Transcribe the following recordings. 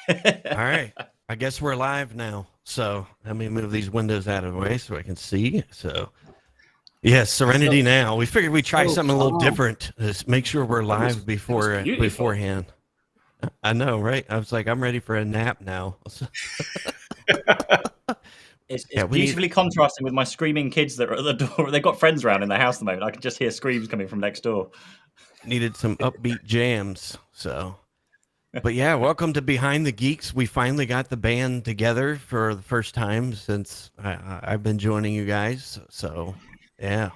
All right. I guess we're live now. So let me move these windows out of the way so I can see. So, yes, So, Serenity now. We figured we'd try so something a little calm. different. Just make sure we're It was live it was beautiful. beforehand. I know, right? I was like, I'm ready for a nap now. It's Yeah, we need beautifully contrasting with my screaming kids that are at the door. They've got friends around in their house at the moment. I can just hear screams coming from next door. needed some upbeat jams. So, but yeah, welcome to Behind the Geeks. We finally got the band together for the first time since I've been joining you guys. So, yeah,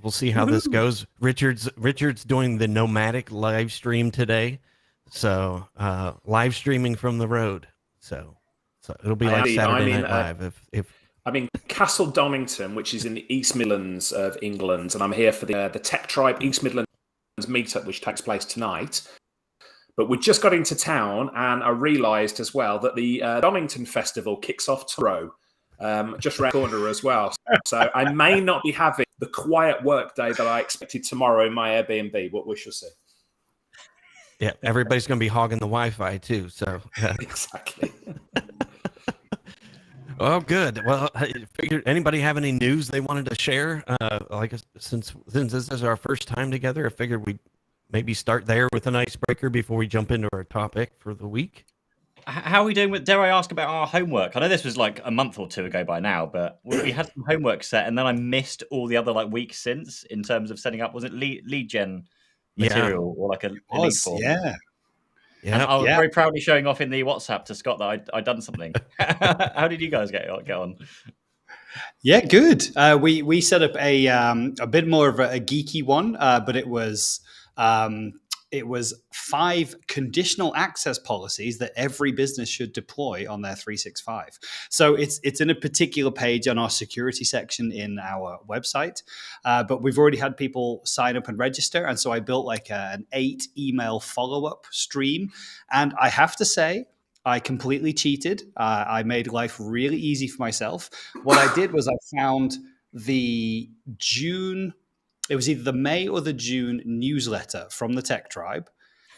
we'll see how this Woohoo. goes. Richard's doing the nomadic live stream today, so live streaming from the road. So it'll be like Indeed, Saturday Night Live if I'm in Castle Donington, which is in the East Midlands of England, and I'm here for the Tech Tribe East Midlands meetup, which takes place tonight. But we just got into town, and I realised as well that the Donington Festival kicks off tomorrow, just around the corner as well. So I may not be having the quiet work day that I expected tomorrow in my Airbnb, but we shall see. yeah, everybody's going to be hogging the Wi-Fi too. So Exactly. Oh, good. Well, I figured anybody have any news they wanted to share? Like since this is our first time together, I figured we'd maybe start there with an icebreaker before we jump into our topic for the week. How are we doing with, dare I ask about our homework? I know this was like a month or two ago by now, but we had some homework set and then I missed all the other like weeks since in terms of setting up, was it lead gen Yeah, material or like a lead Was, form? yeah. And yeah. I was Yeah. very proudly showing off in the WhatsApp to Scott that I'd done something. How did you guys get on? Yeah, good. We set up a bit more of a geeky one, but it was 5 conditional access policies that every business should deploy on their 365. So it's in a particular page on our security section in our website, but we've already had people sign up and register, and so I built like an 8 email follow up stream, and I have to say, I completely cheated. I made life really easy for myself. What I did was I found the June, it was either the May or the June newsletter from the Tech Tribe.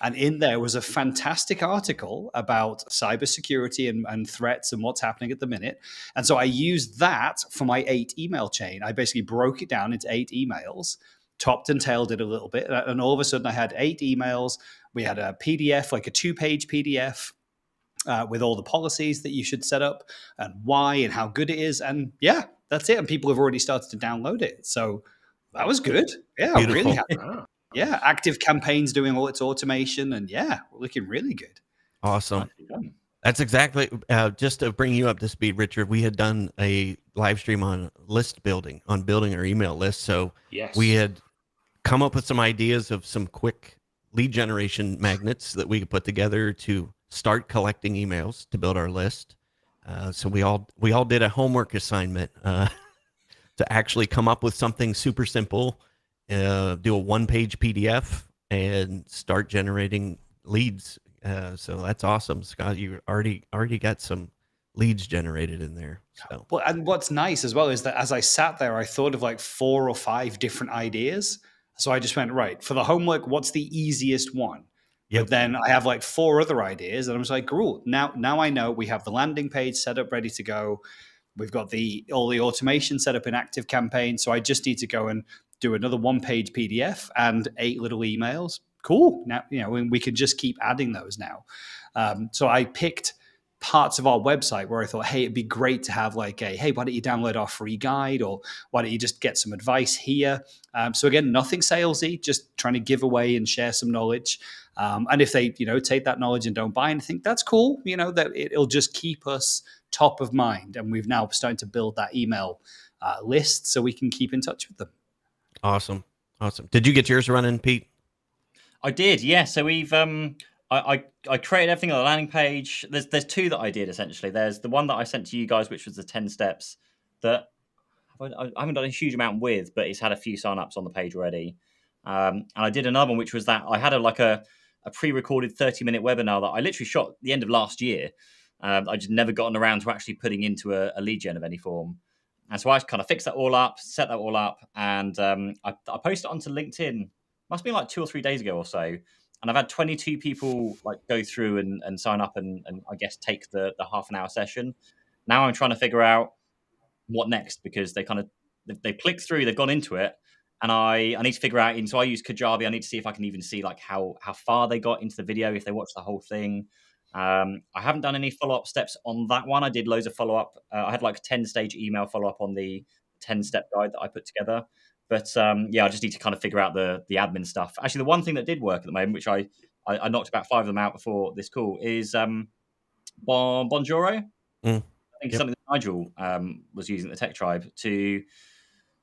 And in there was a fantastic article about cybersecurity and threats and what's happening at the minute. And so I used that for my 8 email chain. I basically broke it down into 8 emails, topped and tailed it a little bit. And all of a sudden I had 8 emails. We had a PDF, like a 2-page PDF with all the policies that you should set up and why and how good it is. And yeah, that's it. And people have already started to download it. So that was good. Yeah, I'm really Beautiful. happy. Ah. Yeah, Active Campaign's doing all its automation. And yeah, we're looking really good. Awesome. Nicely done. That's exactly just to bring you up to speed, Richard. We had done a live stream on list building, on building our email list. So Yes. we had come up with some ideas of some quick lead generation magnets that we could put together to start collecting emails to build our list. So we all did a homework assignment to actually come up with something super simple, do a 1-page PDF, and start generating leads. So that's awesome, Scott. You already got some leads generated in there. So Well, and what's nice as well is that as I sat there, I thought of like 4 or 5 different ideas. So I just went, right, for the homework, what's the easiest one? Yep. But then I have like 4 other ideas, and I was like, cool. Now I know we have the landing page set up, ready to go. We've got all the automation set up in Active Campaign. So I just need to go and do another 1-page PDF and 8 little emails. Cool. Now we can just keep adding those now. So I picked parts of our website where I thought, hey, it'd be great to have like hey, why don't you download our free guide, or why don't you just get some advice here? So again, nothing salesy, just trying to give away and share some knowledge. And if they, take that knowledge and don't buy anything, that's cool. That it'll just keep us top of mind. And we've now started to build that email list so we can keep in touch with them. awesome. Did you get yours running, Pete? I did, yeah. So we've I created everything on the landing page. There's 2 that I did essentially. There's the one that I sent to you guys, which was the 10 steps that I haven't done a huge amount with, but it's had a few signups on the page already. And I did another one, which was that I had a pre-recorded 30-minute webinar that I literally shot at the end of last year. I just never gotten around to actually putting into a lead gen of any form. And so I kind of fixed that all up, set that all up, and I posted it onto LinkedIn. Must have been like 2 or 3 days ago or so. and I've had 22 people like go through and sign up and I guess take the half an hour session. Now I'm trying to figure out what next, because they clicked through, they've gone into it, and I need to figure out. And so I use Kajabi. I need to see if I can even see like how far they got into the video, if they watched the whole thing. I haven't done any follow-up steps on that one. I did loads of follow-up. I had like a 10-stage email follow-up on the 10-step guide that I put together. But I just need to kind of figure out the admin stuff. Actually, the one thing that did work at the moment, which I knocked about 5 of them out before this call, is Bonjoro. I think it's something that Nigel was using at the Tech Tribe to.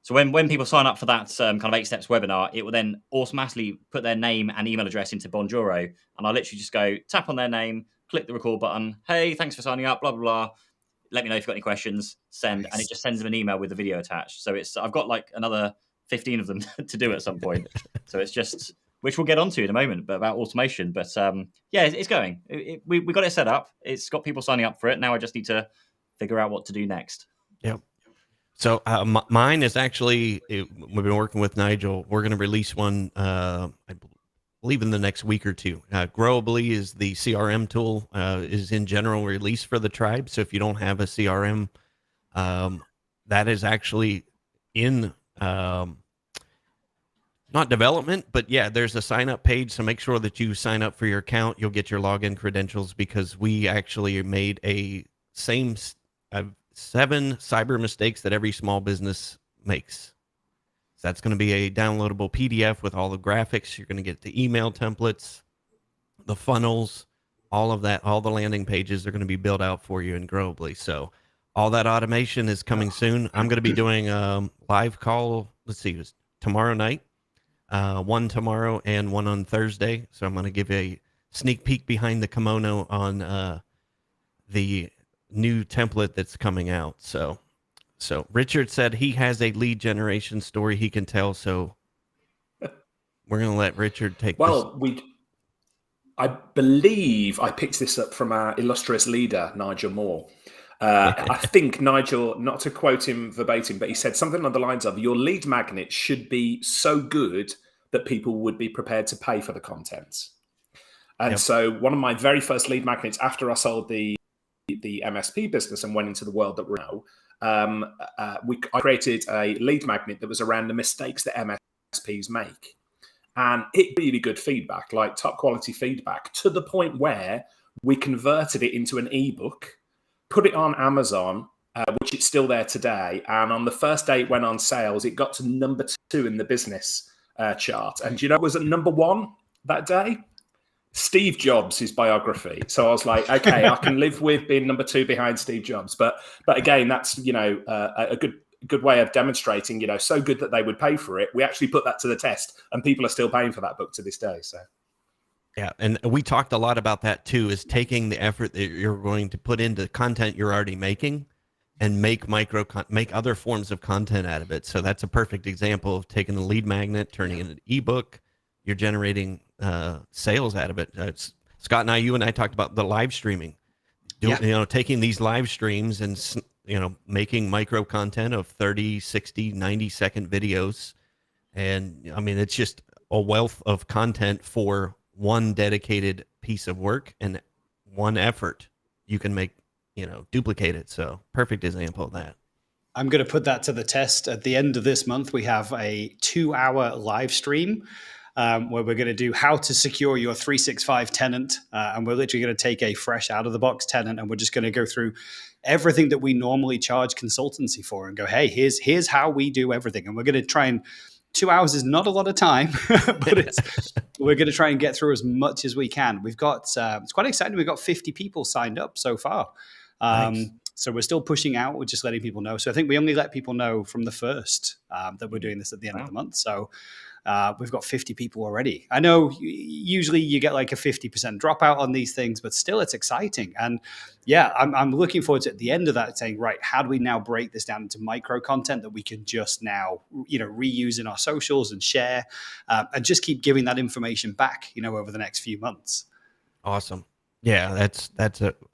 So when people sign up for that kind of 8 steps webinar, it will then automatically put their name and email address into Bonjoro, and I literally just go tap on their name, click the record button. Hey, thanks for signing up. Blah blah blah. Let me know if you've got any questions. Send, and it just sends them an email with the video attached. So I've got like another 15 of them to do at some point. So it's just, which we'll get onto in a moment, but about automation. But it's going. We got it set up. It's got people signing up for it. Now I just need to figure out what to do next. Yep. So mine is actually, we've been working with Nigel. We're going to release one, I believe in the next week or two. Growably is the CRM tool, is in general release for the tribe. So if you don't have a CRM, that is actually in, not development, but yeah, there's a sign up page. So make sure that you sign up for your account. You'll get your login credentials, because we actually made a 7 cyber mistakes that every small business makes. So that's going to be a downloadable PDF with all the graphics. You're going to get the email templates, the funnels, all of that. All the landing pages are going to be built out for you in Growably. So all that automation is coming soon. I'm going to be doing a live call. Let's see, it was tomorrow night, one tomorrow and one on Thursday. So I'm going to give a sneak peek behind the kimono on the new template that's coming out. So Richard said he has a lead generation story he can tell. So we're going to let Richard take this. I believe I picked this up from our illustrious leader, Nigel Moore. I think Nigel, not to quote him verbatim, but he said something along the lines of, your lead magnet should be so good that people would be prepared to pay for the content. And so one of my very first lead magnets after I sold the MSP business and went into the world that we're now, I created a lead magnet that was around the mistakes that MSPs make. And it really good feedback, like top quality feedback, to the point where we converted it into an ebook, put it on Amazon, which it's still there today. And on the first day it went on sales, it got to number 2 in the business chart. And do you know it was at number 1 that day? Steve Jobs, his biography. So I was like, okay, I can live with being number 2 behind Steve Jobs. But again, that's, a good way of demonstrating, so good that they would pay for it. We actually put that to the test, and people are still paying for that book to this day. So yeah, and we talked a lot about that too, is taking the effort that you're going to put into content you're already making and make other forms of content out of it. So that's a perfect example of taking the lead magnet, turning it into an ebook. You're generating sales out of it. Scott and you and I talked about the live streaming, taking these live streams and, making micro content of 30, 60, 90-second videos. And I mean, it's just a wealth of content for one dedicated piece of work, and one effort you can make, duplicate it. So perfect example of that. I'm going to put that to the test. At the end of this month, we have a 2-hour live stream where we're going to do how to secure your 365 tenant. And we're literally going to take a fresh out of the box tenant, and we're just going to go through everything that we normally charge consultancy for and go, hey, here's how we do everything. And we're going to try and 2 hours is not a lot of time, but we're going to try and get through as much as we can. We've got, it's quite exciting. We've got 50 people signed up so far. Nice. So we're still pushing out. We're just letting people know. So I think we only let people know from the first that we're doing this at the end of the month. So we've got 50 people already. I know usually you get like a 50% dropout on these things, but still it's exciting. And yeah, I'm looking forward to at the end of that saying, right, how do we now break this down into micro content that we can just now, reuse in our socials and share and just keep giving that information back, over the next few months. Awesome. Yeah,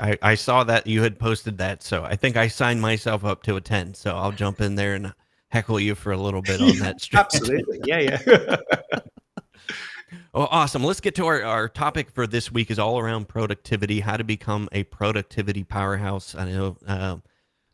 I saw that you had posted that. So I think I signed myself up to attend. So I'll jump in there and heckle you for a little bit on that stream. Absolutely. Yeah. Well, awesome. Let's get to our topic for this week is all around productivity, how to become a productivity powerhouse. I know,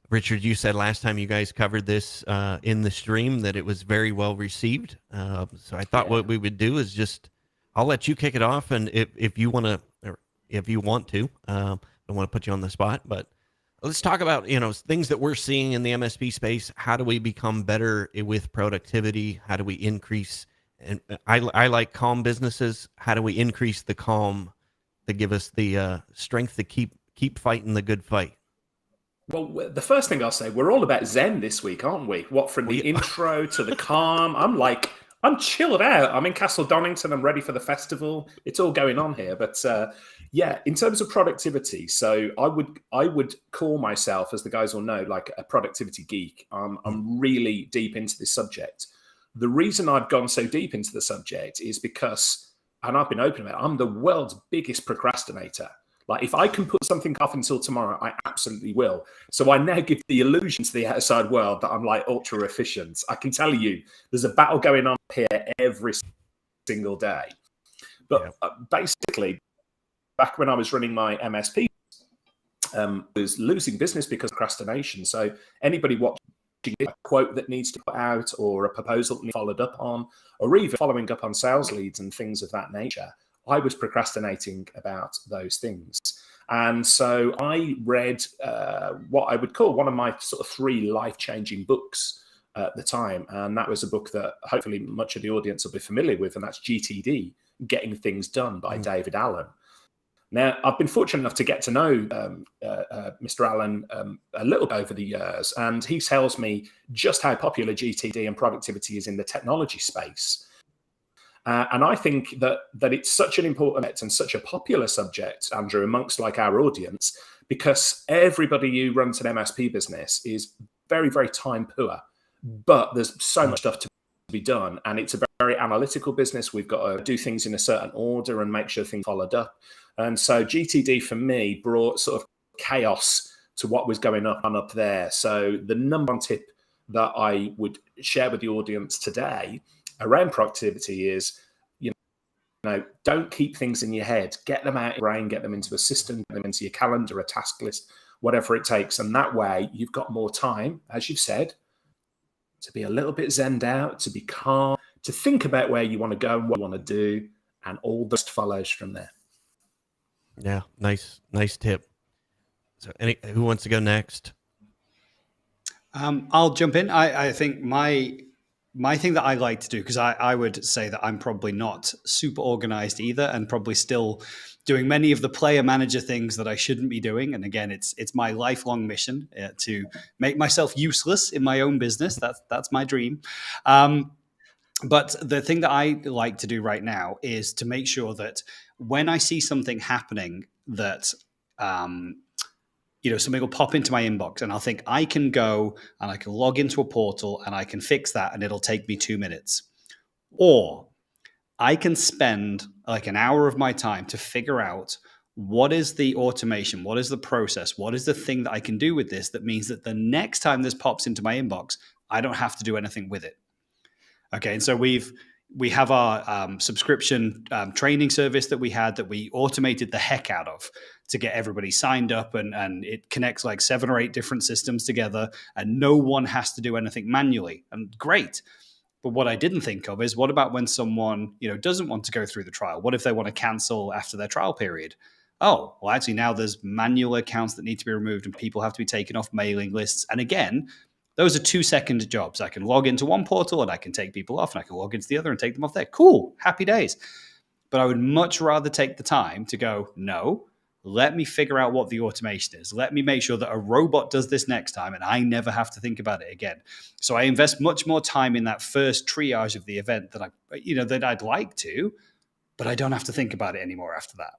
Richard, you said last time you guys covered this in the stream that it was very well received. So I thought what we would do is just, I'll let you kick it off. And if you want to, or if you want to, I don't want to put you on the spot, but let's talk about, things that we're seeing in the MSP space. How do we become better with productivity? How do we increase? And I like calm businesses. How do we increase the calm to give us the strength to keep fighting the good fight? Well, the first thing I'll say, we're all about Zen this week, aren't we? What, from the intro to the calm? I'm chilled out. I'm in Castle Donington. I'm ready for the festival. It's all going on here. But yeah, in terms of productivity, so I would call myself, as the guys will know, like a productivity geek. I'm really deep into this subject. The reason I've gone so deep into the subject is because, and I've been open about it, I'm the world's biggest procrastinator. Like, if I can put something off until tomorrow, I absolutely will. So I now give the illusion to the outside world that I'm like ultra efficient. I can tell you there's a battle going on here every single day. But basically, back when I was running my MSP, was losing business because of procrastination. So anybody watching a quote that needs to put out, or a proposal that needs followed up on, or even following up on sales leads and things of that nature, I was procrastinating about those things. And so I read what I would call one of my sort of 3 life-changing books at the time. And that was a book that hopefully much of the audience will be familiar with, and that's GTD, Getting Things Done by David Allen. Now, I've been fortunate enough to get to know Mr. Allen a little over the years, and he tells me just how popular GTD and productivity is in the technology space. And I think that it's such an important and such a popular subject, Andrew, amongst like our audience, because everybody who runs an MSP business is very, very time poor, but there's so much stuff to be done. And it's a very analytical business. We've got to do things in a certain order and make sure things are followed up. And so GTD for me brought sort of chaos to what was going on up there. So the number one tip that I would share with the audience today around productivity is, don't keep things in your head. Get them out of your brain, get them into a system, get them into your calendar, a task list, whatever it takes. And that way you've got more time, as you've said, to be a little bit zenned out, to be calm, to think about where you want to go and what you want to do, and all the rest follows from there. Yeah, nice tip. So who wants to go next? I'll jump in. I think my thing that I like to do, because I would say that I'm probably not super organized either, and probably still doing many of the player manager things that I shouldn't be doing. And again, it's my lifelong mission to make myself useless in my own business. That's my dream. But the thing that I like to do right now is to make sure that when I see something happening that something will pop into my inbox, and I'll think I can go and I can log into a portal and I can fix that, and it'll take me 2 minutes. Or I can spend like an hour of my time to figure out what is the automation, what is the process, what is the thing that I can do with this that means that the next time this pops into my inbox, I don't have to do anything with it. Okay, and so we have our subscription training service that we automated the heck out of to get everybody signed up, and it connects like 7 or 8 different systems together, and no one has to do anything manually. And great. But what I didn't think of is, what about when someone doesn't want to go through the trial? What if they want to cancel after their trial period? Oh, well, actually now there's manual accounts that need to be removed, and people have to be taken off mailing lists. And again, those are 2-second jobs. I can log into one portal and I can take people off, and I can log into the other and take them off there. Cool, happy days. But I would much rather take the time to go, no, let me figure out what the automation is. Let me make sure that a robot does this next time and I never have to think about it again. So I invest much more time in that first triage of the event that I'd like to, but I don't have to think about it anymore after that.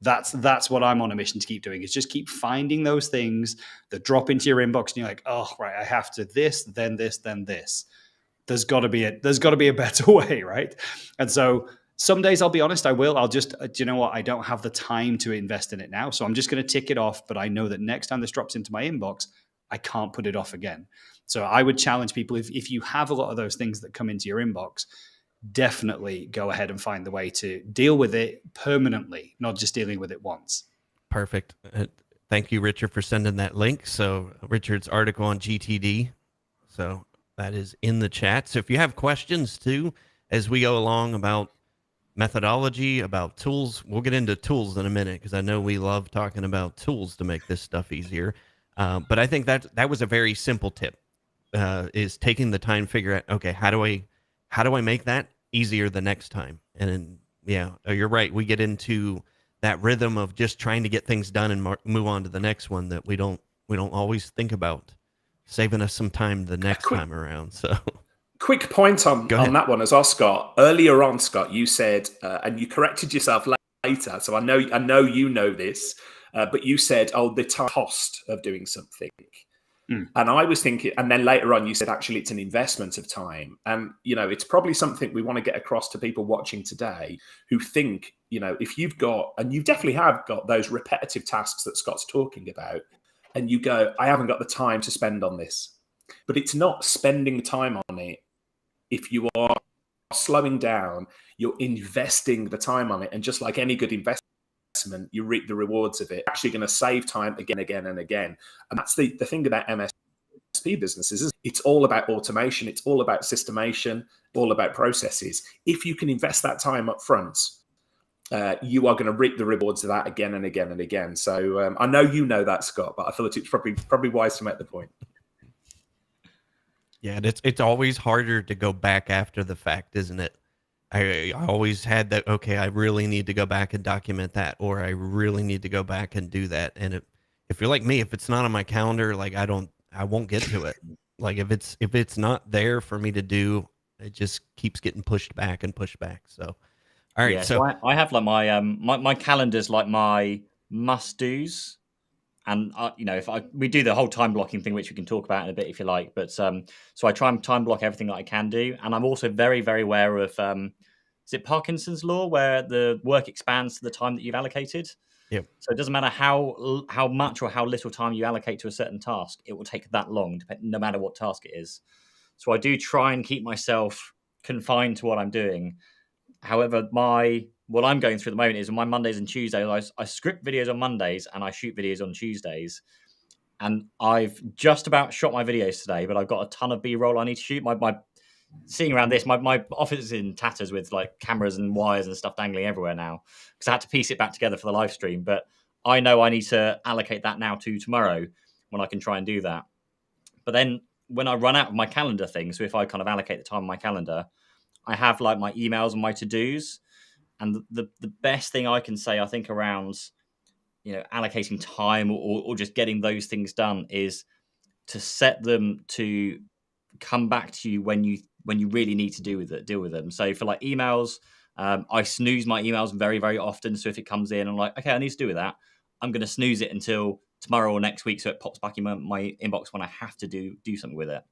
That's what I'm on a mission to keep doing, is just keep finding those things that drop into your inbox and you're like, oh, right, I have to this, then this, then this. There's got to be a better way, right? And so some days, I'll be honest, I'll just, do you know what? I don't have the time to invest in it now. So I'm just going to tick it off. But I know that next time this drops into my inbox, I can't put it off again. So I would challenge people, if you have a lot of those things that come into your inbox, definitely go ahead and find the way to deal with it permanently, not just dealing with it once. Perfect. Thank you, Richard, for sending that link. So Richard's article on GTD. So that is in the chat. So if you have questions too, as we go along about methodology, about tools, we'll get into tools in a minute because I know we love talking about tools to make this stuff easier. But I think that was a very simple tip, is taking the time to figure out, okay, how do I make that easier the next time? And then, yeah, you're right. We get into that rhythm of just trying to get things done and move on to the next one that we don't always think about saving us some time the next time around. So quick point on that one as well, Scott. Earlier on, Scott, you said, and you corrected yourself later, so I know you know this, but you said, the cost of doing something. And I was thinking, and then later on you said, actually, it's an investment of time. And, it's probably something we want to get across to people watching today who think, if you've got, and you definitely have got those repetitive tasks that Scott's talking about, and you go, I haven't got the time to spend on this. But it's not spending time on it. If you are slowing down, you're investing the time on it. And just like any good investment, you reap the rewards of it. You're actually going to save time again and again. And that's the thing about MSP businesses, is it's all about automation. It's all about systemation, all about processes. If you can invest that time up front, you are going to reap the rewards of that again and again and again. So I know you know that, Scott, but I thought it's probably wise to make the point. Yeah, it's always harder to go back after the fact, isn't it? I always had that, okay, I really need to go back and document that, or I really need to go back and do that. And if you're like me, if it's not on my calendar, like I won't get to it. Like if it's not there for me to do, it just keeps getting pushed back and pushed back. So, all right. Yeah, so I have like my my calendar's like my must-dos. And if we do the whole time blocking thing, which we can talk about in a bit if you like, but so I try and time block everything that I can do, and I'm also very, very aware of is it Parkinson's law, where the work expands to the time that you've allocated. Yep. So it doesn't matter how much or how little time you allocate to a certain task, it will take that long, no matter what task it is. So I do try and keep myself confined to what I'm doing. However, what I'm going through at the moment is on my Mondays and Tuesdays, I script videos on Mondays and I shoot videos on Tuesdays. And I've just about shot my videos today, but I've got a ton of B-roll I need to shoot. Seeing around this, my office is in tatters with like cameras and wires and stuff dangling everywhere now because I had to piece it back together for the live stream. But I know I need to allocate that now to tomorrow when I can try and do that. But then when I run out of my calendar thing, so if I kind of allocate the time on my calendar, I have like my emails and my to-dos. And the best thing I can say, I think, around allocating time or just getting those things done is to set them to come back to you when you really need to deal with them. So for like emails, I snooze my emails very, very often. So if it comes in, I'm like, okay, I need to do with that. I'm going to snooze it until tomorrow or next week, so it pops back in my inbox when I have to do something with it.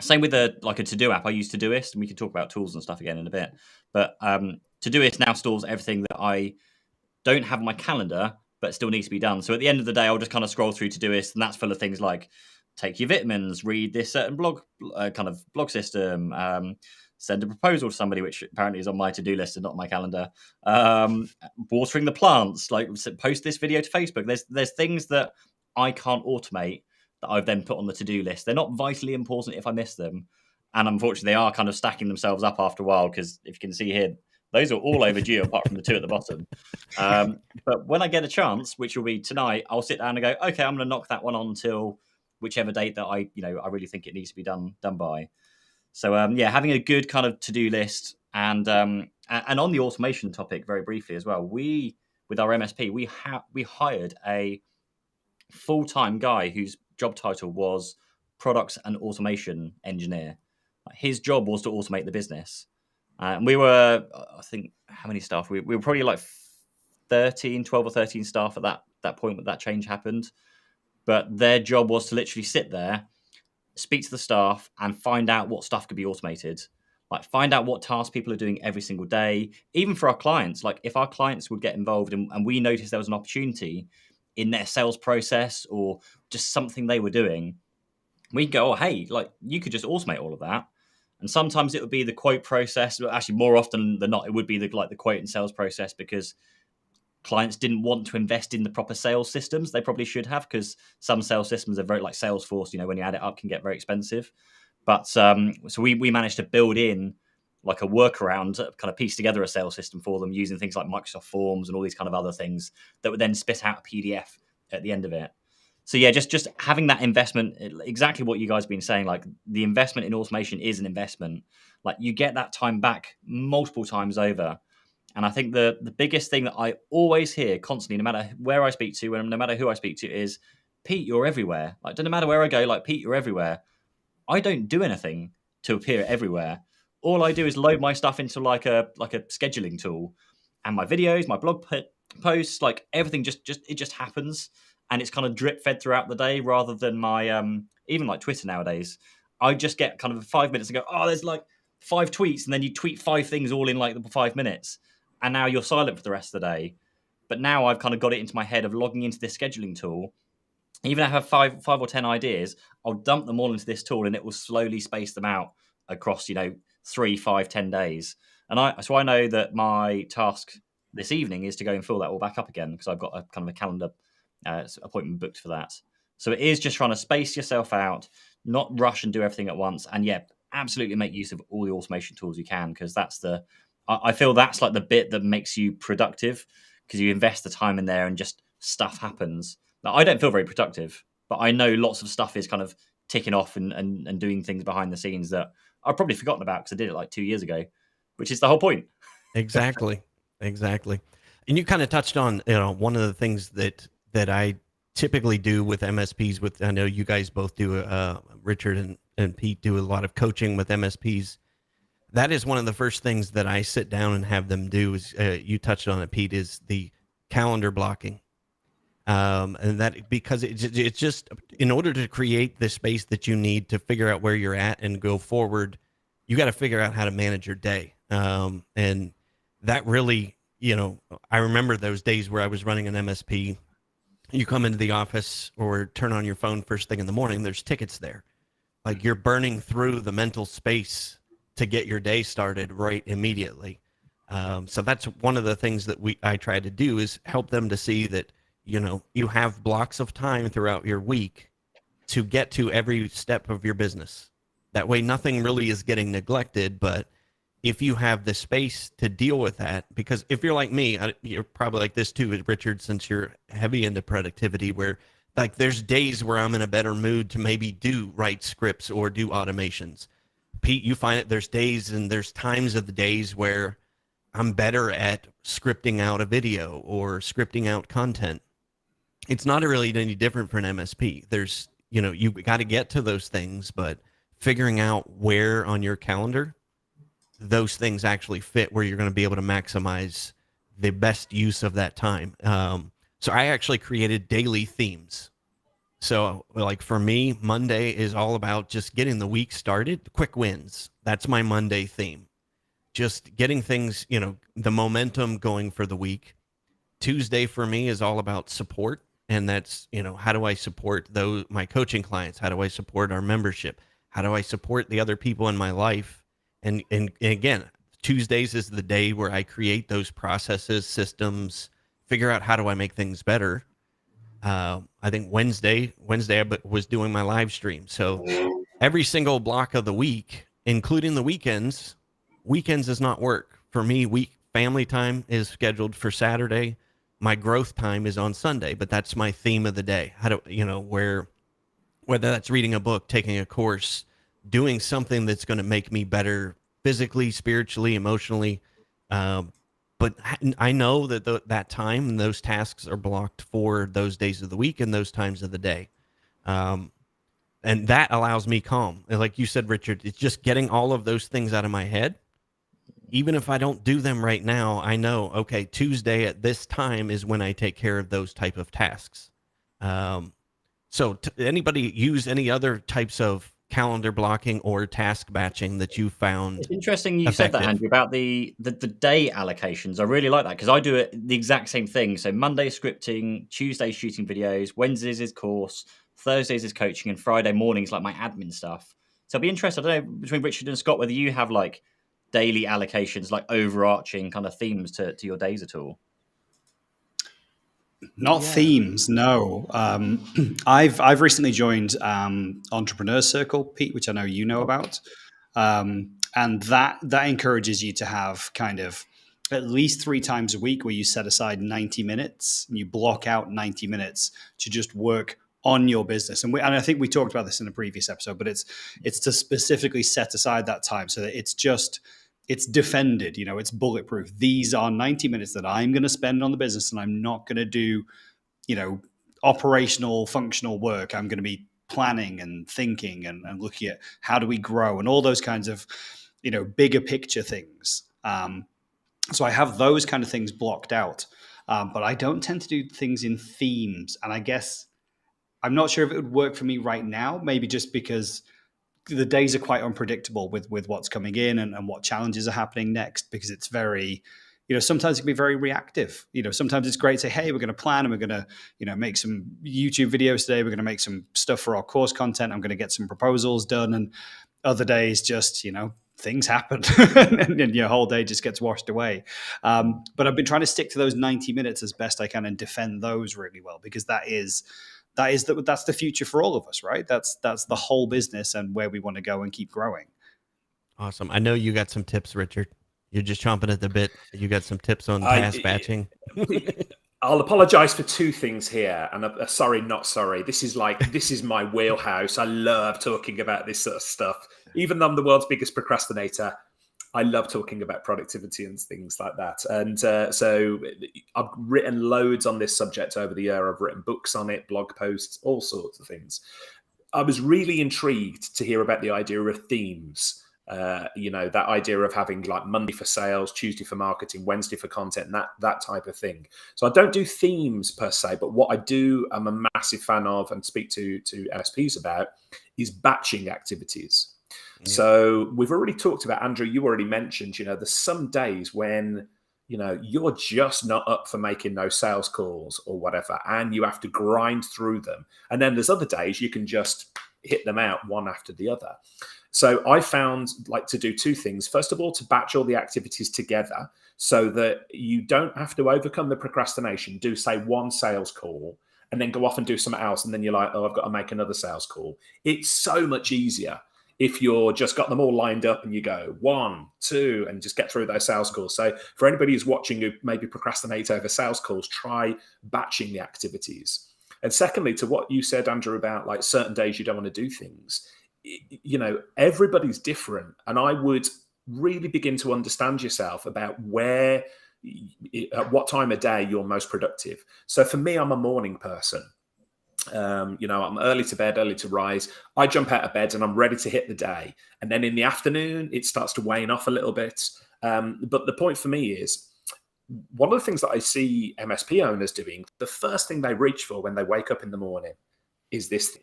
Same with a to-do app. I use Todoist, and we can talk about tools and stuff again in a bit. But Todoist now stores everything that I don't have on my calendar, but still needs to be done. So at the end of the day, I'll just kind of scroll through Todoist, and that's full of things like take your vitamins, read this certain blog system, send a proposal to somebody, which apparently is on my to-do list and not on my calendar. Watering the plants, like post this video to Facebook. There's things that I can't automate that I've then put on the to-do list. They're not vitally important if I miss them. And unfortunately, they are kind of stacking themselves up after a while, because if you can see here, those are all overdue apart from the two at the bottom. But when I get a chance, which will be tonight, I'll sit down and go, okay, I'm going to knock that one on until whichever date that I really think it needs to be done by. So having a good kind of to-do list, and on the automation topic very briefly as well, we with our MSP, we hired a full-time guy whose job title was products and automation engineer. His job was to automate the business. And we were, I think, how many staff? We were probably like 12 or 13 staff at that point when that change happened. But their job was to literally sit there, speak to the staff, and find out what stuff could be automated. Like find out what tasks people are doing every single day. Even for our clients, like if our clients would get involved and we noticed there was an opportunity in their sales process or just something they were doing, we go, oh, hey, like you could just automate all of that. And sometimes it would be the quote process, but actually more often than not, it would be the quote and sales process, because clients didn't want to invest in the proper sales systems. They probably should have, because some sales systems are very, like Salesforce, when you add it up, can get very expensive. But so we managed to build in like a workaround, kind of piece together a sales system for them using things like Microsoft Forms and all these kind of other things that would then spit out a PDF at the end of it. So yeah, just having that investment, exactly what you guys have been saying, like the investment in automation is an investment. Like you get that time back multiple times over. And I think the biggest thing that I always hear constantly, no matter where I speak to and no matter who I speak to, is, Pete, you're everywhere. Like, doesn't matter where I go, like, Pete, you're everywhere. I don't do anything to appear everywhere. All I do is load my stuff into like a scheduling tool, and my videos, my blog posts, like everything just happens, and it's kind of drip fed throughout the day, rather than my even like Twitter nowadays. I just get kind of 5 minutes and go, oh, there's like 5 tweets, and then you tweet 5 things all in like 5 minutes, and now you're silent for the rest of the day. But now I've kind of got it into my head of logging into this scheduling tool. Even if I have five or 10 ideas, I'll dump them all into this tool, and it will slowly space them out across 3, 5, 10 days. And I know that my task this evening is to go and fill that all back up again, because I've got a kind of a calendar appointment booked for that. So it is just trying to space yourself out, not rush and do everything at once, and absolutely make use of all the automation tools you can, because I feel that's like the bit that makes you productive, because you invest the time in there and just stuff happens. Now, I don't feel very productive, but I know lots of stuff is kind of ticking off and doing things behind the scenes that I've probably forgotten about because I did it like 2 years ago, which is the whole point. Exactly. And you kind of touched on, one of the things that I typically do with MSPs. I know you guys both do. Richard and Pete do a lot of coaching with MSPs. That is one of the first things that I sit down and have them do. Is you touched on it, Pete, is the calendar blocking. And that, because it's just, in order to create the space that you need to figure out where you're at and go forward, you got to figure out how to manage your day. And that really, I remember those days where I was running an MSP. You come into the office or turn on your phone first thing in the morning, there's tickets there. Like, you're burning through the mental space to get your day started right immediately. So that's one of the things that I try to do, is help them to see that, you have blocks of time throughout your week to get to every step of your business. That way, nothing really is getting neglected. But if you have the space to deal with that, because if you're like me, you're probably like this too, Richard, since you're heavy into productivity, where like there's days where I'm in a better mood to maybe write scripts or do automations. Pete, you find it, there's days and there's times of the days where I'm better at scripting out a video or scripting out content. It's not really any different for an MSP. There's, you got to get to those things, but figuring out where on your calendar those things actually fit, where you're going to be able to maximize the best use of that time. So I actually created daily themes. So like for me, Monday is all about just getting the week started, quick wins. That's my Monday theme. Just getting things, the momentum going for the week. Tuesday for me is all about support. And that's, how do I support my coaching clients? How do I support our membership? How do I support the other people in my life? And again, Tuesdays is the day where I create those processes, systems, figure out how do I make things better. I think Wednesday I was doing my live stream. So every single block of the week, including the weekends does not work for me. Family time is scheduled for Saturday. My growth time is on Sunday, but that's my theme of the day. How do whether that's reading a book, taking a course, doing something that's going to make me better physically, spiritually, emotionally. But I know that that time and those tasks are blocked for those days of the week and those times of the day. And that allows me calm. And like you said, Richard, it's just getting all of those things out of my head. Even if I don't do them right now, I know, okay, Tuesday at this time is when I take care of those type of tasks. So anybody use any other types of calendar blocking or task batching that you found? It's interesting you effective? said that, Andrew, about the day allocations. I really like that, because I do it the exact same thing. So Monday scripting, Tuesday shooting videos, Wednesdays is course, Thursdays is coaching, and Friday mornings like my admin stuff. So I'd be interested, I don't know, between Richard and Scott, whether you have like daily allocations, like overarching kind of themes to your days at all. Not themes, no. I've recently joined Entrepreneur Circle, Pete, which I know you know about, and that encourages you to have kind of at least 3 times a week where you set aside 90 minutes and you block out 90 minutes to just work on your business. And I think we talked about this in a previous episode, but it's to specifically set aside that time so that it's defended, it's bulletproof. These are 90 minutes that I'm going to spend on the business, and I'm not going to do, operational, functional work. I'm going to be planning and thinking and looking at how do we grow and all those kinds of, bigger picture things. So I have those kind of things blocked out, but I don't tend to do things in themes. And I guess I'm not sure if it would work for me right now, maybe just because the days are quite unpredictable with what's coming in and what challenges are happening next, because it's very, sometimes it can be very reactive. Sometimes it's great to say, hey, we're going to plan and we're going to, make some YouTube videos today. We're going to make some stuff for our course content. I'm going to get some proposals done. And other days just, things happen and your whole day just gets washed away. But I've been trying to stick to those 90 minutes as best I can and defend those really well, because that's the future for all of us, right? That's the whole business and where we want to go and keep growing. Awesome. I know you got some tips, Richard. You're just chomping at the bit. You got some tips on task batching. I'll apologize for 2 things here, and sorry, not sorry. This is my wheelhouse. I love talking about this sort of stuff. Even though I'm the world's biggest procrastinator, I love talking about productivity and things like that. And so I've written loads on this subject over the year. I've written books on it, blog posts, all sorts of things. I was really intrigued to hear about the idea of themes. That idea of having like Monday for sales, Tuesday for marketing, Wednesday for content, that type of thing. So I don't do themes per se, but what I do, I'm a massive fan of and speak to MSPs about is batching activities. Yeah. So we've already talked about, Andrew, you already mentioned, there's some days when, you're just not up for making those sales calls or whatever, and you have to grind through them. And then there's other days you can just hit them out one after the other. So I found like to do 2 things. First of all, to batch all the activities together so that you don't have to overcome the procrastination, do say 1 sales call and then go off and do something else. And then you're like, oh, I've got to make another sales call. It's so much easier if you're just got them all lined up and you go 1, 2, and just get through those sales calls. So for anybody who's watching who maybe procrastinate over sales calls, try batching the activities. And secondly, to what you said, Andrew, about like certain days you don't want to do things, everybody's different. And I would really begin to understand yourself about where, at what time of day you're most productive. So for me, I'm a morning person. I'm early to bed, early to rise. I jump out of bed and I'm ready to hit the day. And then in the afternoon, it starts to wane off a little bit. But the point for me is, one of the things that I see MSP owners doing, the first thing they reach for when they wake up in the morning is this thing.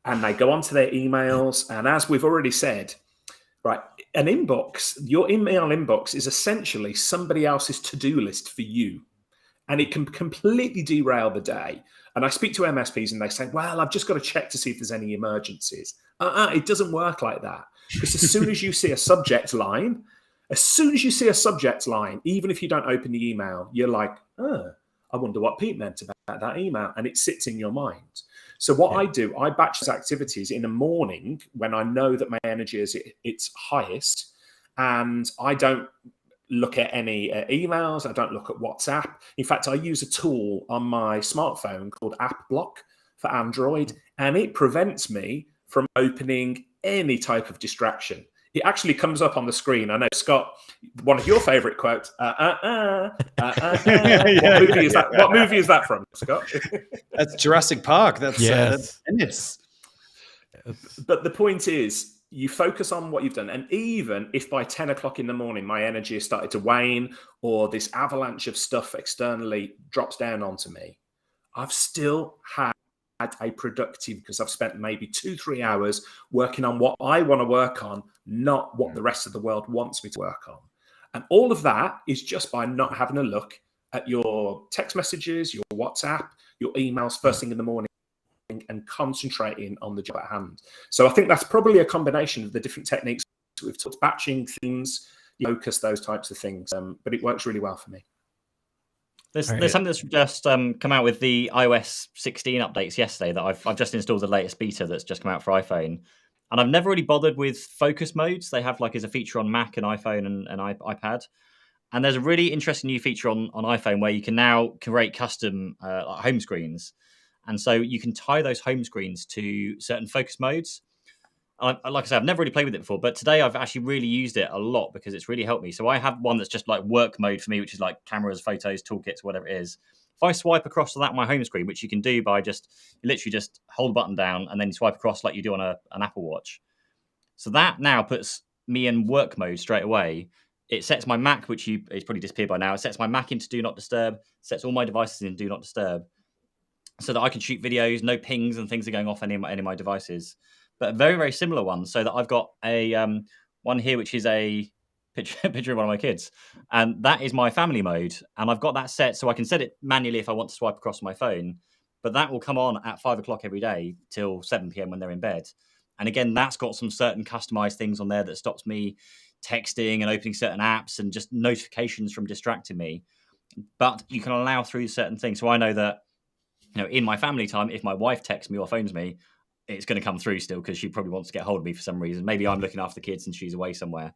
And they go onto their emails. And as we've already said, right, your email inbox is essentially somebody else's to-do list for you. And it can completely derail the day. And I speak to MSPs and they say, well, I've just got to check to see if there's any emergencies. It doesn't work like that. Because as soon as you see a subject line, even if you don't open the email, you're like, I wonder what Pete meant about that email. And it sits in your mind. So what I do, I batch those activities in the morning when I know that my energy is at its highest, and I don't look at any emails. I don't look at WhatsApp. In fact, I use a tool on my smartphone called App Block for Android, and it prevents me from opening any type of distraction. It actually comes up on the screen. I know, Scott, one of your favorite quotes. What movie is that from, Scott? That's Jurassic Park. That's yes. But the point is, you focus on what you've done. And even if by 10 o'clock in the morning, my energy has started to wane, or this avalanche of stuff externally drops down onto me, I've still had a productive, because I've spent maybe 2-3 hours working on what I want to work on, not what the rest of the world wants me to work on. And all of that is just by not having a look at your text messages, your WhatsApp, your emails first thing in the morning, and concentrating on the job at hand. So I think that's probably a combination of the different techniques we've talked, batching things, focus, those types of things. But it works really well for me. There's something that's just come out with the iOS 16 updates yesterday that I've just installed the latest beta that's just come out for iPhone. And I've never really bothered with focus modes. They have like as a feature on Mac and iPhone and iPad. And there's a really interesting new feature on iPhone where you can now create custom home screens. And so you can tie those home screens to certain focus modes. Like I said, I've never really played with it before, but today I've actually really used it a lot because it's really helped me. So I have one that's just like work mode for me, which is like cameras, photos, toolkits, whatever it is. If I swipe across to that on my home screen, which you can do by just literally just hold the button down and then swipe across like you do on an Apple Watch. So that now puts me in work mode straight away. It sets my Mac, it's probably disappeared by now. It sets my Mac into Do Not Disturb, sets all my devices in Do Not Disturb, so that I can shoot videos, no pings and things are going off any of my devices. But a very, very similar one, so that I've got a one here, which is a picture of one of my kids. And that is my family mode. And I've got that set, so I can set it manually if I want to swipe across my phone. But that will come on at 5 o'clock every day till 7 p.m. when they're in bed. And again, that's got some certain customized things on there that stops me texting and opening certain apps and just notifications from distracting me. But you can allow through certain things. So I know that, in my family time, if my wife texts me or phones me, it's going to come through still because she probably wants to get hold of me for some reason. Maybe I'm looking after the kids and she's away somewhere.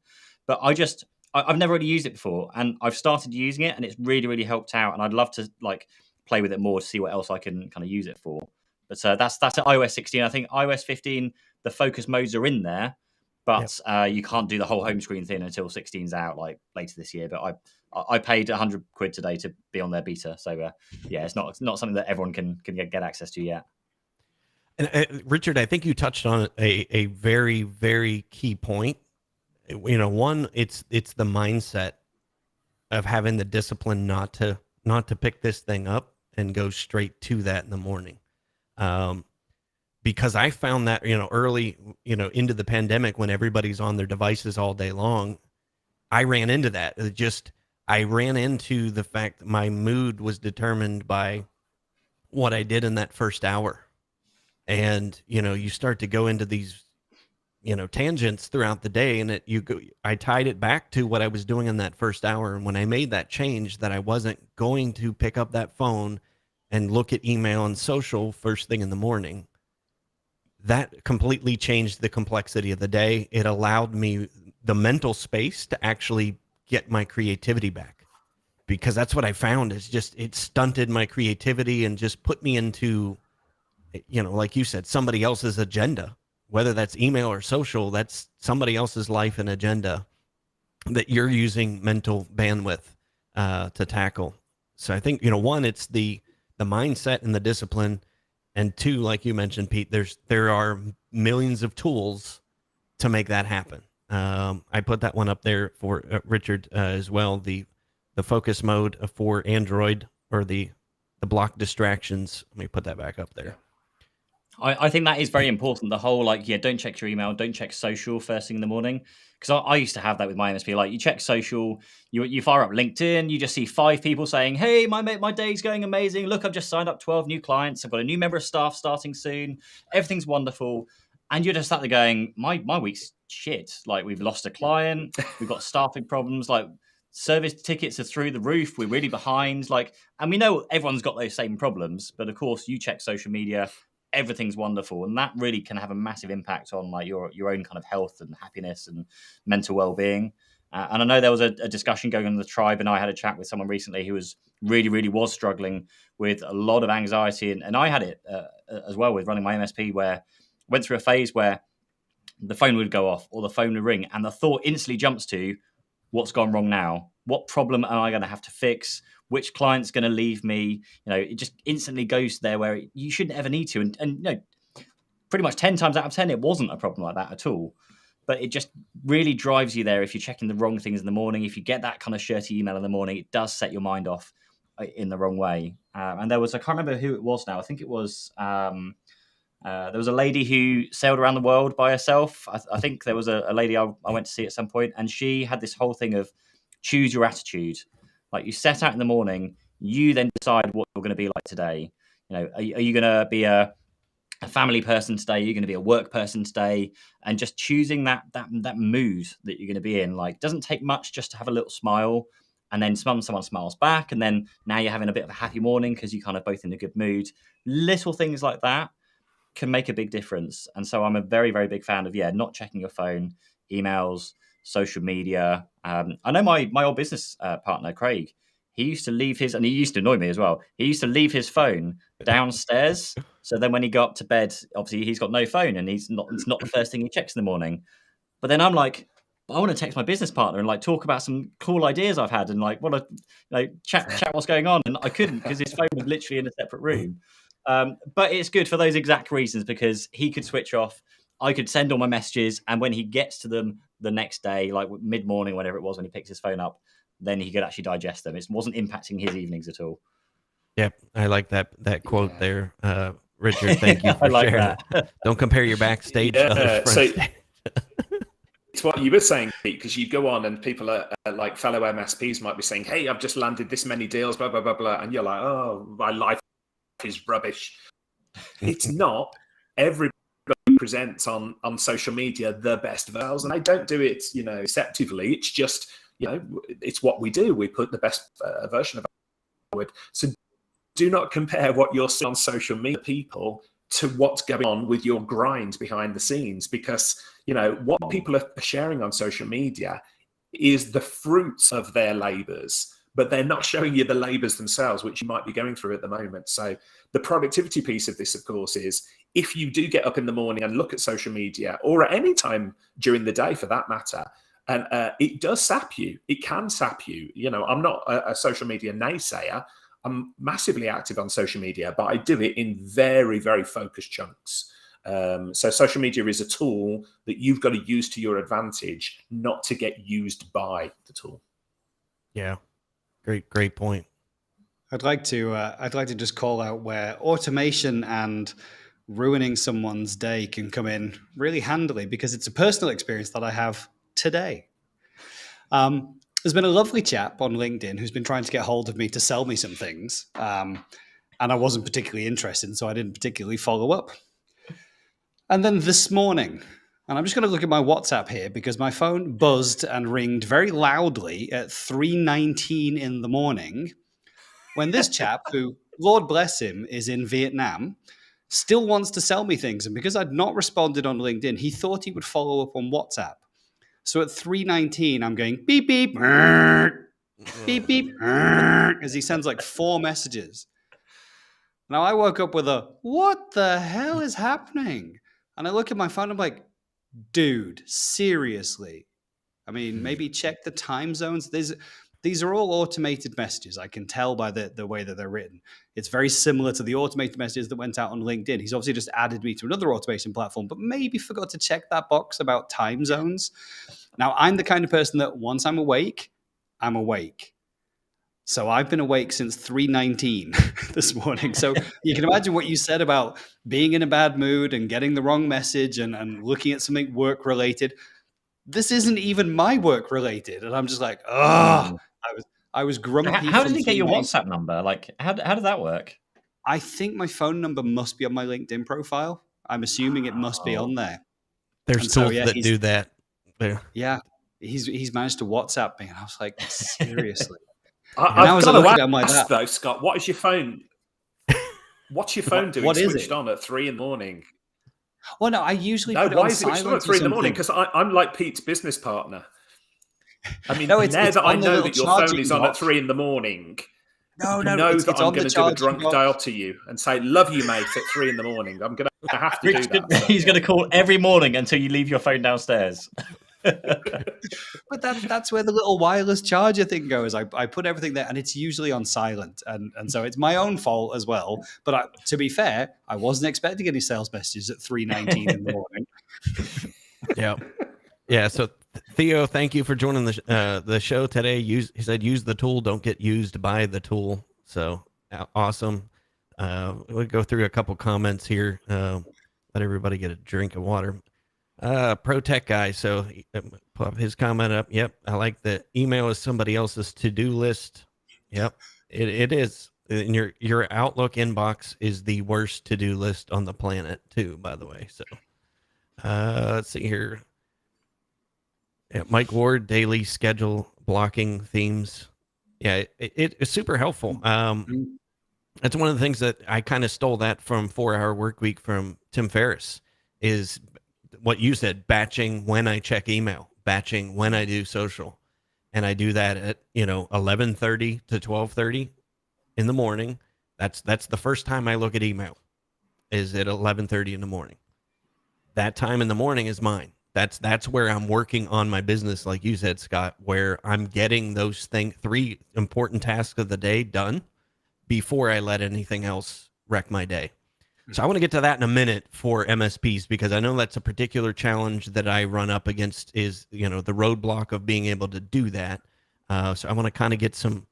But I've never really used it before, and I've started using it, and it's really, really helped out. And I'd love to play with it more to see what else I can kind of use it for. But that's at iOS 16. I think iOS 15, the focus modes are in there, but you can't do the whole home screen thing until 16's out, like later this year. But I paid £100 today to be on their beta, so it's not something that everyone can get access to yet. And Richard, I think you touched on a very, very key point. One, it's the mindset of having the discipline not to pick this thing up and go straight to that in the morning. Because I found that, early, into the pandemic when everybody's on their devices all day long, I ran into that. I ran into the fact that my mood was determined by what I did in that first hour. And, you start to go into these, tangents throughout the day, and I tied it back to what I was doing in that first hour. And when I made that change that I wasn't going to pick up that phone and look at email and social first thing in the morning, that completely changed the complexity of the day. It allowed me the mental space to actually get my creativity back, because that's what I found is just, it stunted my creativity and just put me into, like you said, somebody else's agenda, whether that's email or social. That's somebody else's life and agenda that you're using mental bandwidth to tackle. So I think, one, it's the mindset and the discipline. And two, like you mentioned, Pete, there are millions of tools to make that happen. I put that one up there for Richard as well. The focus mode for Android, or the block distractions. Let me put that back up there. I think that is very important. The whole don't check your email, don't check social first thing in the morning. Because I used to have that with my MSP. Like, you check social, you fire up LinkedIn, you just see 5 people saying, "Hey, my day's going amazing. Look, I've just signed up 12 new clients. I've got a new member of staff starting soon. Everything's wonderful." And you're just sat there going, my week's shit. Like, we've lost a client, we've got staffing problems, like service tickets are through the roof, we're really behind. And we know everyone's got those same problems, but of course you check social media, everything's wonderful, and that really can have a massive impact on your own kind of health and happiness and mental well-being. And I know there was a discussion going on in the tribe, and I had a chat with someone recently who was really was struggling with a lot of anxiety, and I had it as well with running my MSP, where I went through a phase where the phone would go off or the phone would ring, and the thought instantly jumps to, what's gone wrong now? What problem am I going to have to fix? Which client's going to leave me? It just instantly goes there where you shouldn't ever need to. And pretty much 10 times out of 10, it wasn't a problem like that at all. But it just really drives you there if you're checking the wrong things in the morning. If you get that kind of shirty email in the morning, it does set your mind off in the wrong way. And there was, I can't remember who it was now. I think it was, there was a lady who sailed around the world by herself. I think there was a lady I went to see at some point, and she had this whole thing of choose your attitude. Like, you set out in the morning, you then decide what you're going to be like today. Are you going to be a a family person today, you're going to be a work person today, and just choosing that mood that you're going to be in. Like, doesn't take much just to have a little smile, and then someone smiles back, and then now you're having a bit of a happy morning because you're kind of both in a good mood. Little things like that can make a big difference. And so I'm a very, very big fan of not checking your phone, emails, social media. I know my old business partner Craig. He used to leave his, and he used to annoy me as well. He used to leave his phone downstairs. So then when he got up to bed, obviously he's got no phone, and it's not the first thing he checks in the morning. But then I'm like, I want to text my business partner and like talk about some cool ideas I've had, and like want to chat what's going on. And I couldn't because his phone was literally in a separate room. But it's good for those exact reasons, because he could switch off. I could send all my messages, and when he gets to them the next day, like mid-morning, whenever it was, when he picks his phone up, then he could actually digest them. It wasn't impacting his evenings at all. Yep, I like that quote there, Richard. Thank you for like sharing. that. Don't compare your backstage to others' So front stage. it's what you were saying, Pete, because you go on and people are like fellow MSPs might be saying, "Hey, I've just landed this many deals, blah blah blah blah," and you're like, "Oh, my life is rubbish." It's not. Everybody presents on social media the best of ours, and they don't do it, deceptively. It's just, it's what we do. We put the best version of it. So do not compare what you're seeing on social media, people, to what's going on with your grind behind the scenes, because what people are sharing on social media is the fruits of their labors, but they're not showing you the labors themselves, which you might be going through at the moment. So the productivity piece of this, of course, is if you do get up in the morning and look at social media, or at any time during the day for that matter, and it does sap you. It can sap you. I'm not a social media naysayer. I'm massively active on social media, but I do it in very, very focused chunks. So social media is a tool that you've got to use to your advantage, not to get used by the tool. Yeah, great point. I'd like to just call out where automation and ruining someone's day can come in really handily, because it's a personal experience that I have today. There's been a lovely chap on LinkedIn who's been trying to get hold of me to sell me some things, and I wasn't particularly interested, so I didn't particularly follow up. And then this morning, and I'm just going to look at my WhatsApp here because my phone buzzed and ringed very loudly at 3:19 in the morning, when this chap, who, Lord bless him, is in Vietnam, still wants to sell me things. And because I'd not responded on LinkedIn, he thought he would follow up on WhatsApp. So at 3:19, I'm going beep, beep, beep, beep, as he sends like 4 messages. Now I woke up with a, what the hell is happening? And I look at my phone, I'm like, dude, seriously? I mean, maybe check the time zones. These are all automated messages. I can tell by the way that they're written. It's very similar to the automated messages that went out on LinkedIn. He's obviously just added me to another automation platform, but maybe forgot to check that box about time zones. Now, I'm the kind of person that once I'm awake, I'm awake. So I've been awake since 3:19 this morning. So you can imagine what you said about being in a bad mood and getting the wrong message and looking at something work related. This isn't even my work related. And I'm just like, I was grumpy. How does he get your WhatsApp number? Like, how does that work? I think my phone number must be on my LinkedIn profile. I'm assuming it must be on there. There's tools that do that. Yeah, he's managed to WhatsApp me, and I was like, seriously. I've got to ask though, Scott, what is your phone? What's your phone doing? What is switched it? on at 3 a.m? Well, no, I usually put it why on is it switched on at 3 a.m? Because I'm like Pete's business partner. I mean, no, now that I know that your phone is on at 3 a.m, No, you know that I'm going to do a drunk dial to you and say, "Love you, mate," at 3 a.m. I'm going to have to do that. So. He's going to call every morning until you leave your phone downstairs. But that's where the little wireless charger thing goes. I put everything there, and it's usually on silent, and so it's my own fault as well. But to be fair, I wasn't expecting any sales messages at 3:19 in the morning. Yeah. So Theo, thank you for joining the show today. He said, use the tool, don't get used by the tool. So awesome. We'll go through a couple comments here. Let everybody get a drink of water. Pro Tech guy. So pull up his comment up. Yep. I like the email is somebody else's to-do list. Yep. It is. And your Outlook inbox is the worst to-do list on the planet too, by the way. So let's see here. Yeah, Mike Ward, daily schedule blocking themes. Yeah, it's super helpful. That's one of the things that I kind of stole that from 4 Hour Work Week from Tim Ferriss, is what you said, batching when I check email, batching when I do social. And I do that at, 11:30 to 12:30 in the morning. That's the first time I look at email, is at 11:30 in the morning. That time in the morning is mine. That's where I'm working on my business, like you said, Scott, where I'm getting those 3 important tasks of the day done before I let anything else wreck my day. So I want to get to that in a minute for MSPs, because I know that's a particular challenge that I run up against, is, the roadblock of being able to do that. So I want to kind of get some,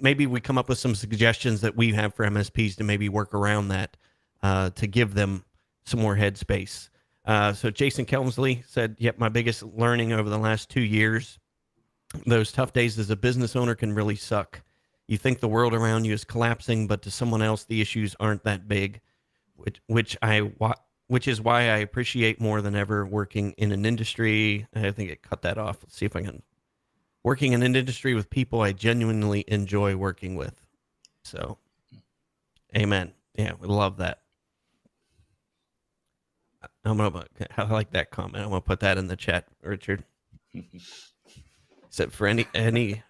maybe we come up with some suggestions that we have for MSPs to maybe work around that, to give them some more headspace. So Jason Kelmsley said, yep, my biggest learning over the last 2 years, those tough days as a business owner can really suck. You think the world around you is collapsing, but to someone else, the issues aren't that big, which is why I appreciate more than ever working in an industry. I think it cut that off. Let's see if I can. Working in an industry with people I genuinely enjoy working with. So, amen. Yeah, we love that. I like that comment. I'm gonna put that in the chat, Richard. Except for any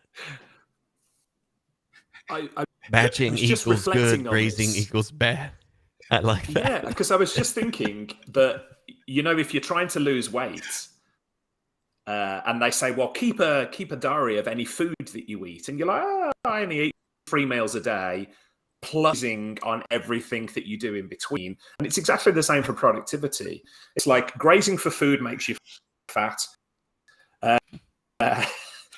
batching equals good, grazing equals bad. I like that. Yeah, because I was just thinking that, if you're trying to lose weight, and they say, well, keep a diary of any food that you eat, and you're like, I only eat 3 meals a day, plusing on everything that you do in between. And it's exactly the same for productivity. It's like grazing for food makes you fat.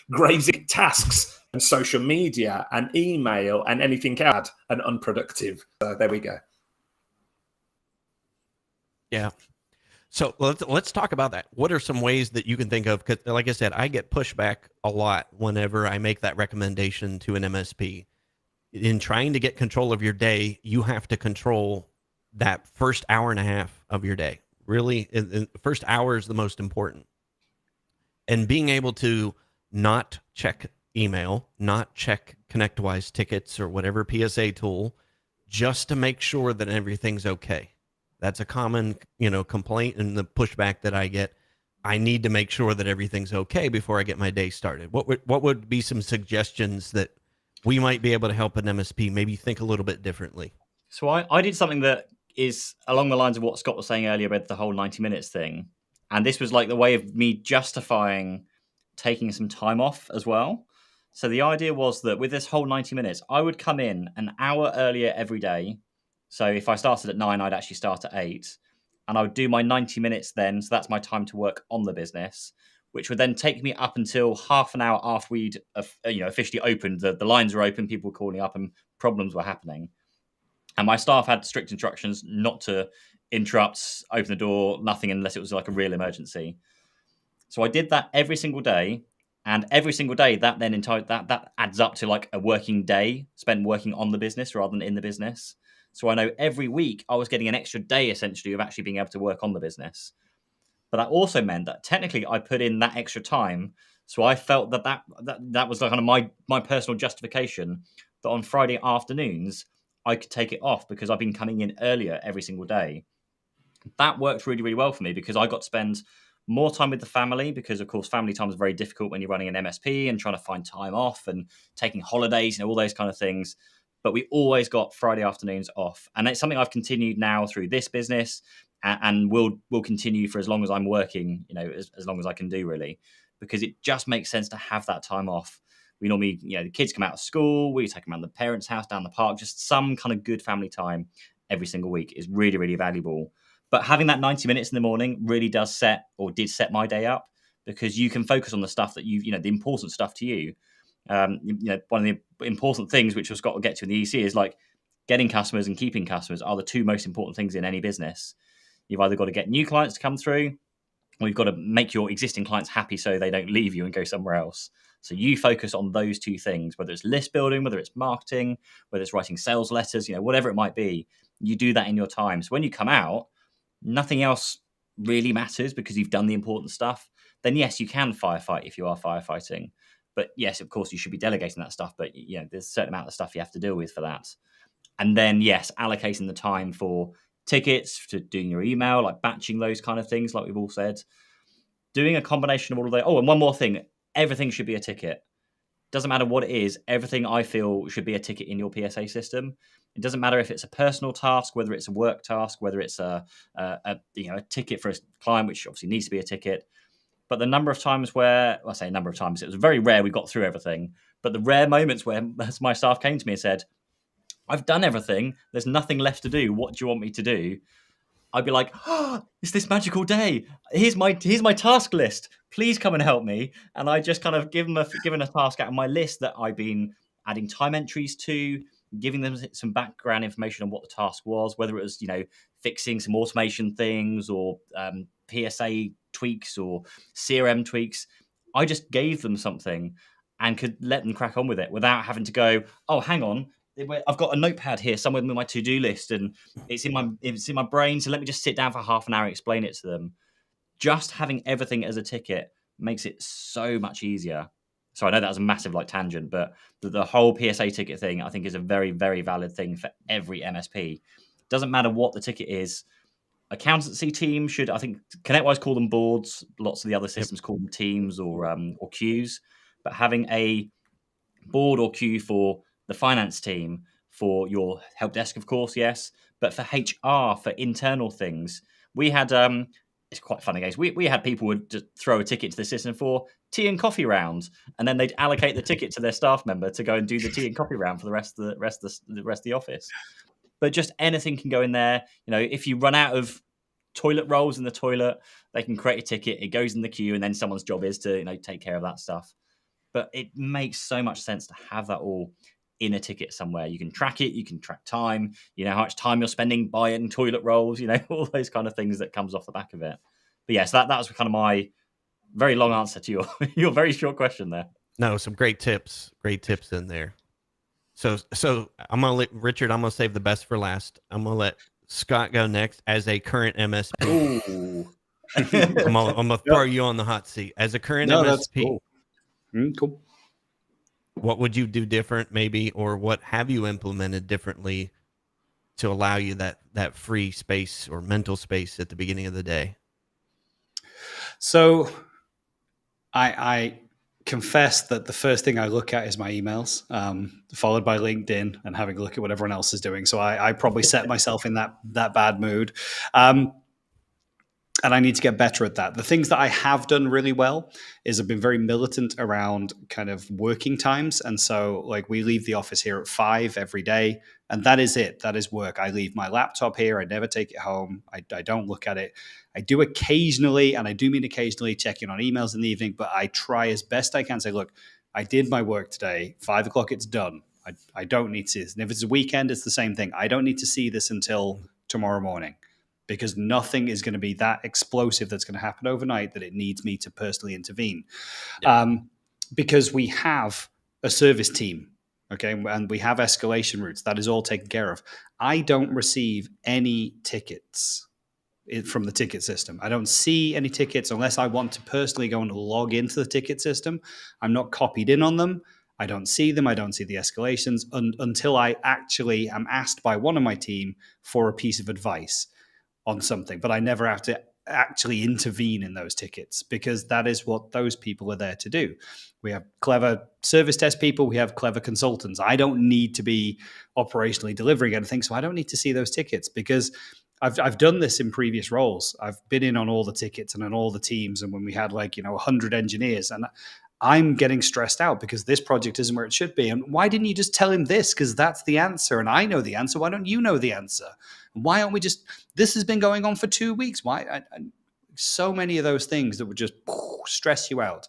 Grazing tasks and social media and email and anything else and unproductive. So there we go. Yeah. So let's talk about that. What are some ways that you can think of? Because like I said, I get pushback a lot whenever I make that recommendation to an MSP. In trying to get control of your day, you have to control that first hour and a half of your day. Really, the first hour is the most important. And being able to not check email, not check ConnectWise tickets or whatever PSA tool, just to make sure that everything's okay. That's a common, complaint and the pushback that I get. I need to make sure that everything's okay before I get my day started. What would be some suggestions that we might be able to help an MSP maybe think a little bit differently? So I did something that is along the lines of what Scott was saying earlier about the whole 90 minutes thing. And this was like the way of me justifying taking some time off as well. So the idea was that with this whole 90 minutes, I would come in an hour earlier every day. So if I started at 9, I'd actually start at 8. And I would do my 90 minutes then. So that's my time to work on the business, which would then take me up until half an hour after we'd officially opened. The lines were open, people were calling up and problems were happening. And my staff had strict instructions not to interrupt, open the door, nothing unless it was like a real emergency. So I did that every single day. And every single day, that then that adds up to like a working day spent working on the business rather than in the business. So I know every week I was getting an extra day essentially of actually being able to work on the business. But that also meant that technically I put in that extra time. So I felt that was like kind of my personal justification that on Friday afternoons I could take it off because I've been coming in earlier every single day. That worked really, really well for me because I got to spend more time with the family because, of course, family time is very difficult when you're running an MSP and trying to find time off and taking holidays and all those kind of things. But we always got Friday afternoons off. And it's something I've continued now through this business and will continue for as long as I'm working, as long as I can do, really, because it just makes sense to have that time off. We normally, the kids come out of school, we take them around the parents' house, down the park, just some kind of good family time every single week is really, really valuable. But having that 90 minutes in the morning really did set my day up because you can focus on the stuff that the important stuff to you. One of the important things, which Scott will get to in the EC, is like getting customers and keeping customers are the two most important things in any business. You've either got to get new clients to come through, we've got to make your existing clients happy so they don't leave you and go somewhere else. So you focus on those two things, whether it's list building, whether it's marketing, whether it's writing sales letters, whatever it might be, you do that in your time. So when you come out, nothing else really matters because you've done the important stuff. Then yes, you can firefight if you are firefighting. But yes, of course, you should be delegating that stuff. But there's a certain amount of stuff you have to deal with for that. And then yes, allocating the time for tickets, to doing your email, like batching those kind of things, like we've all said. Doing a combination of all of those. Oh, and one more thing. Everything should be a ticket. Doesn't matter what it is. Everything I feel should be a ticket in your PSA system. It doesn't matter if it's a personal task, whether it's a work task, whether it's a ticket for a client, which obviously needs to be a ticket. But the number of times where, well, I say a number of times, it was very rare we got through everything. But the rare moments where my staff came to me and said, I've done everything. There's nothing left to do. What do you want me to do? I'd be like, oh, it's this magical day. Here's my task list. Please come and help me. And I just kind of given a task out of my list that I've been adding time entries to, giving them some background information on what the task was, whether it was, fixing some automation things or PSA tweaks or CRM tweaks. I just gave them something and could let them crack on with it without having to go, oh, hang on, I've got a notepad here somewhere with my to-do list and it's in my brain. So let me just sit down for half an hour and explain it to them. Just having everything as a ticket makes it so much easier. So I know that was a massive tangent, but the whole PSA ticket thing, I think, is a very, very valid thing for every MSP. Doesn't matter what the ticket is. Accountancy team should, I think, ConnectWise call them boards. Lots of the other systems call them teams or queues. But having a board or queue for the finance team, for your help desk, of course, yes, but for HR, for internal things, we had it's quite funny, guys. We had people would just throw a ticket to the system for tea and coffee round, and then they'd allocate the ticket to their staff member to go and do the tea and coffee round for the rest of the office. But just anything can go in there. If you run out of toilet rolls in the toilet, they can create a ticket. It goes in the queue, and then someone's job is to take care of that stuff. But it makes so much sense to have that all in a ticket somewhere. You can track it, you can track time, how much time you're spending buying toilet rolls, all those kind of things that comes off the back of it. But yes, that was kind of my very long answer to your very short question there. No, some great tips in there. So I'm gonna Richard, I'm gonna save the best for last. I'm gonna let Scott go next as a current MSP. Ooh. I'm gonna throw you on the hot seat as a current MSP. That's cool. Cool. What would you do different, maybe, or what have you implemented differently to allow you that free space or mental space at the beginning of the day? So, I confess that the first thing I look at is my emails, followed by LinkedIn and having a look at what everyone else is doing. So I probably set myself in that bad mood. And I need to get better at that. The things that I have done really well is I've been very militant around kind of working times. And so we leave the office here at 5 every day. And that is it. That is work. I leave my laptop here. I never take it home. I don't look at it. I do occasionally, and I do mean occasionally, check in on emails in the evening, but I try as best I can say, look, I did my work today. 5 o'clock, it's done. I don't need to see this. And if it's a weekend, it's the same thing. I don't need to see this until tomorrow morning, because nothing is going to be that explosive that's going to happen overnight that it needs me to personally intervene. Yeah. Because we have a service team, okay, and we have escalation routes. That is all taken care of. I don't receive any tickets from the ticket system. I don't see any tickets unless I want to personally go and log into the ticket system. I'm not copied in on them. I don't see them. I don't see the escalations until I actually am asked by one of my team for a piece of advice on something, but I never have to actually intervene in those tickets, because that is what those people are there to do. We have clever service desk people. We have clever consultants. I don't need to be operationally delivering anything, so I don't need to see those tickets, because I've done this in previous roles. I've been in on all the tickets and on all the teams, and when we had 100 engineers, and I'm getting stressed out because this project isn't where it should be. And why didn't you just tell him this? Because that's the answer, and I know the answer. Why don't you know the answer? Why aren't we just, this has been going on for 2 weeks. Why? So many of those things that would just stress you out.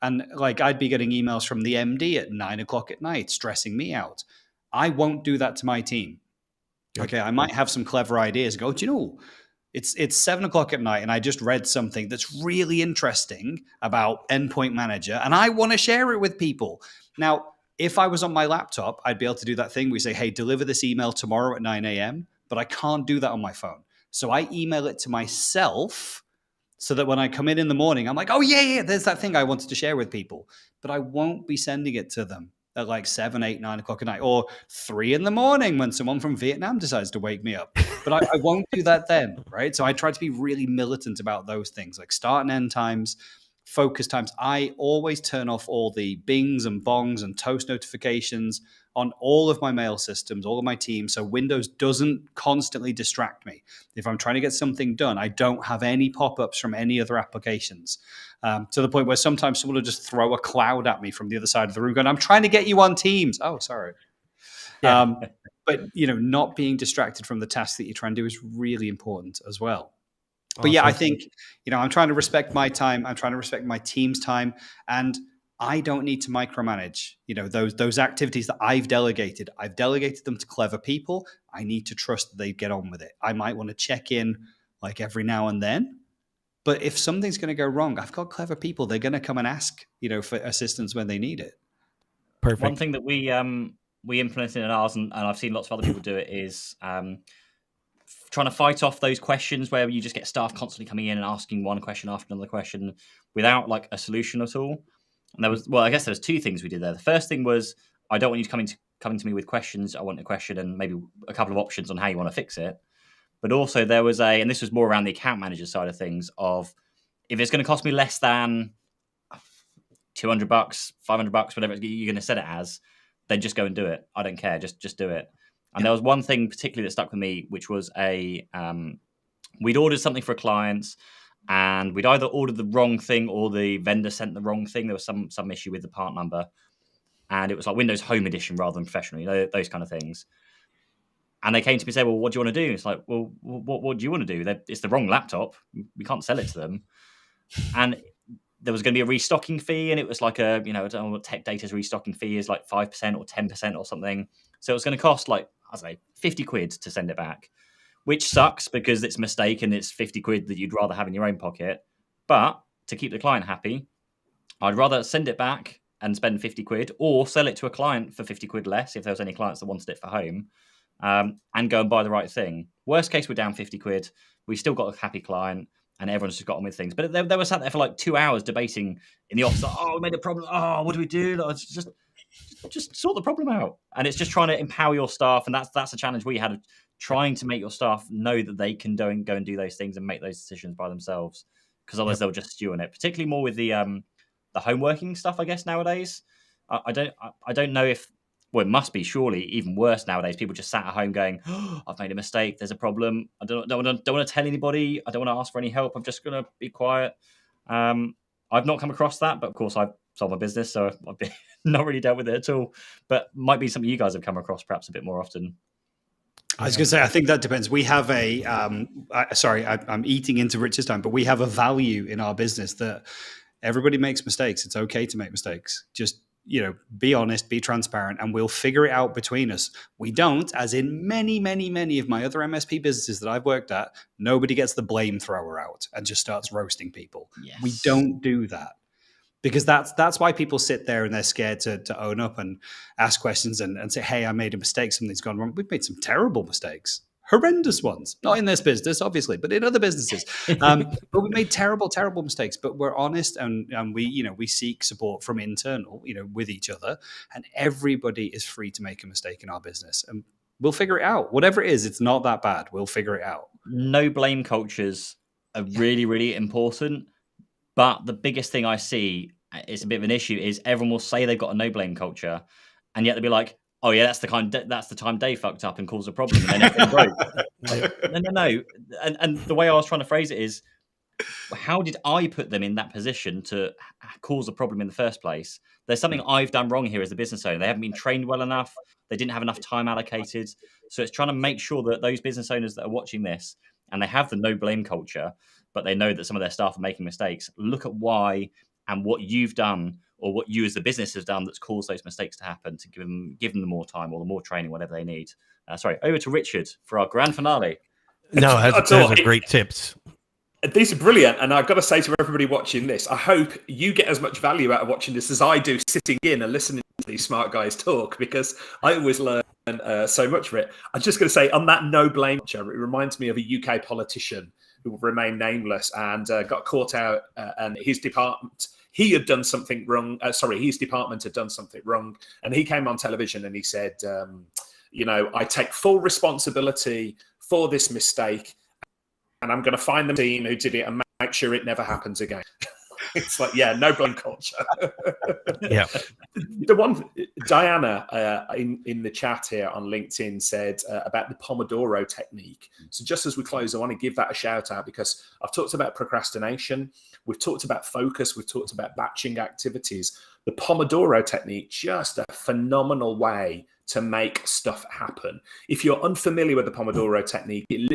And I'd be getting emails from the MD at 9 o'clock at night, stressing me out. I won't do that to my team. Okay. I might have some clever ideas and go, do you know, It's 7 o'clock at night, and I just read something that's really interesting about Endpoint Manager, and I want to share it with people. Now, if I was on my laptop, I'd be able to do that thing. We say, hey, deliver this email tomorrow at 9 a.m., but I can't do that on my phone. So I email it to myself so that when I come in the morning, I'm like, oh, yeah, there's that thing I wanted to share with people. But I won't be sending it to them at like 7, 8, 9 o'clock at night, or 3 a.m. when someone from Vietnam decides to wake me up. But I won't do that then, right? So I try to be really militant about those things, like start and end times, focus times. I always turn off all the bings and bongs and toast notifications on all of my mail systems, all of my teams, so Windows doesn't constantly distract me. If I'm trying to get something done, I don't have any pop-ups from any other applications, to the point where sometimes someone will just throw a cloud at me from the other side of the room going, I'm trying to get you on Teams. Oh, sorry. Yeah. But, not being distracted from the task that you're trying to do is really important as well. But Awesome. yeah, I think, I'm trying to respect my time. I'm trying to respect my team's time. And I don't need to micromanage, those activities that I've delegated them to clever people. I need to trust that they get on with it. I might want to check in like every now and then. But if something's going to go wrong, I've got clever people. They're going to come and ask, for assistance when they need it. Perfect. One thing that we implemented in ours, and I've seen lots of other people do it, is trying to fight off those questions where you just get staff constantly coming in and asking one question after another question without like a solution at all. And I guess there was two things we did there. The first thing was, I don't want you coming to me with questions. I want a question and maybe a couple of options on how you want to fix it. But also there was and this was more around the account manager side of things, of if it's going to cost me less than $200, $500, whatever you're going to set it as, then just go and do it. I don't care. Just do it. And there was one thing particularly that stuck with me, which was we'd ordered something for a client, and we'd either ordered the wrong thing or the vendor sent the wrong thing. There was some issue with the part number, and it was like Windows Home Edition rather than Professional, those kind of things. And they came to me and said, well, what do you want to do? It's like, well, what do you want to do? It's the wrong laptop. We can't sell it to them. And there was going to be a restocking fee, and it was like I don't know what Tech Data's restocking fee is, like 5% or 10% or something. So it was going to cost like, I don't know, 50 quid to send it back, which sucks because it's a mistake and it's 50 quid that you'd rather have in your own pocket. But to keep the client happy, I'd rather send it back and spend 50 quid or sell it to a client for 50 quid less if there was any clients that wanted it for home, and go and buy the right thing. Worst case, we're down 50 quid. We've still got a happy client and everyone's just got on with things. But they were sat there for like 2 hours debating in the office. Like, we made a problem. What do we do? Like, just sort the problem out. And it's just trying to empower your staff. And that's a challenge we had, trying to make your staff know that they can go and do those things and make those decisions by themselves. Because otherwise they'll just stew on it, particularly more with the home working stuff, I guess, nowadays. I don't know if, well, it must be surely even worse nowadays. People just sat at home going, I've made a mistake. There's a problem. I don't want to tell anybody. I don't want to ask for any help. I'm just going to be quiet. I've not come across that, but of course I've sold my business, so I've not really dealt with it at all. But might be something you guys have come across perhaps a bit more often. I was going to say, I think that depends. We have I'm eating into Richard's time, but we have a value in our business that everybody makes mistakes. It's okay to make mistakes. Just, be honest, be transparent, and we'll figure it out between us. We don't, as in many, many, many of my other MSP businesses that I've worked at, nobody gets the blame thrower out and just starts roasting people. Yes. We don't do that. Because that's why people sit there and they're scared to own up and ask questions and say, hey, I made a mistake, something's gone wrong. We've made some terrible mistakes, horrendous ones, not in this business, obviously, but in other businesses. But we made terrible, terrible mistakes, but we're honest and we seek support from internal, with each other, and everybody is free to make a mistake in our business. And we'll figure it out. Whatever it is, it's not that bad. We'll figure it out. No blame cultures are really, really important. But the biggest thing I see, it's a bit of an issue, is everyone will say they've got a no blame culture, and yet they'll be like, "Oh yeah, that's the time Dave fucked up and caused a problem, and then everything broke." No. And the way I was trying to phrase it is, how did I put them in that position to cause a problem in the first place? There's something I've done wrong here as a business owner. They haven't been trained well enough. They didn't have enough time allocated. So it's trying to make sure that those business owners that are watching this and they have the no blame culture, but they know that some of their staff are making mistakes, look at why and what you've done or what you as the business has done that's caused those mistakes to happen, to give them the more time or the more training, whatever they need. Sorry, over to Richard for our grand finale. No, those are great tips. These are brilliant, and I've got to say to everybody watching this, I hope you get as much value out of watching this as I do sitting in and listening to these smart guys talk, because I always learn so much from it. I'm just going to say, on that no blame culture, it reminds me of a UK politician who will remain nameless and got caught out, and his department, he had done something wrong. His department had done something wrong, and he came on television and he said, I take full responsibility for this mistake, and I'm going to find the team who did it and make sure it never happens again. It's like, yeah, no blame culture. Yeah. The one, Diana, in the chat here on LinkedIn said about the Pomodoro technique. So just as we close, I want to give that a shout out, because I've talked about procrastination. We've talked about focus. We've talked about batching activities. The Pomodoro technique, just a phenomenal way to make stuff happen. If you're unfamiliar with the Pomodoro technique, it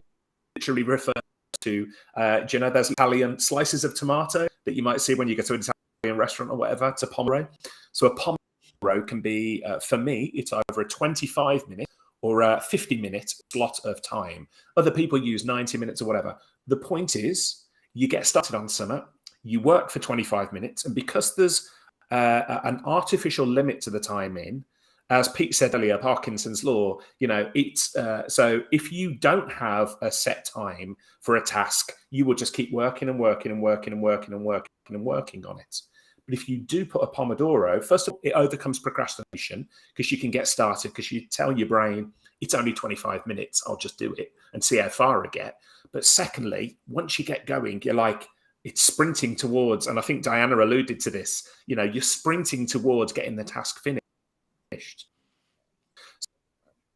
literally refers to, those Italian slices of tomato that you might see when you go to an Italian restaurant or whatever, to Pomodoro. So a Pomodoro can be, for me, it's either a 25-minute or a 50-minute slot of time. Other people use 90 minutes or whatever. The point is, you get started on something, you work for 25 minutes, and because there's an artificial limit to the time in, as Pete said earlier, Parkinson's law, it's so if you don't have a set time for a task, you will just keep working and working and working and working and working and working on it. But if you do put a Pomodoro, first of all, it overcomes procrastination, because you can get started, because you tell your brain, it's only 25 minutes, I'll just do it and see how far I get. But secondly, once you get going, you're like, it's sprinting towards, and I think Diana alluded to this, you're sprinting towards getting the task finished.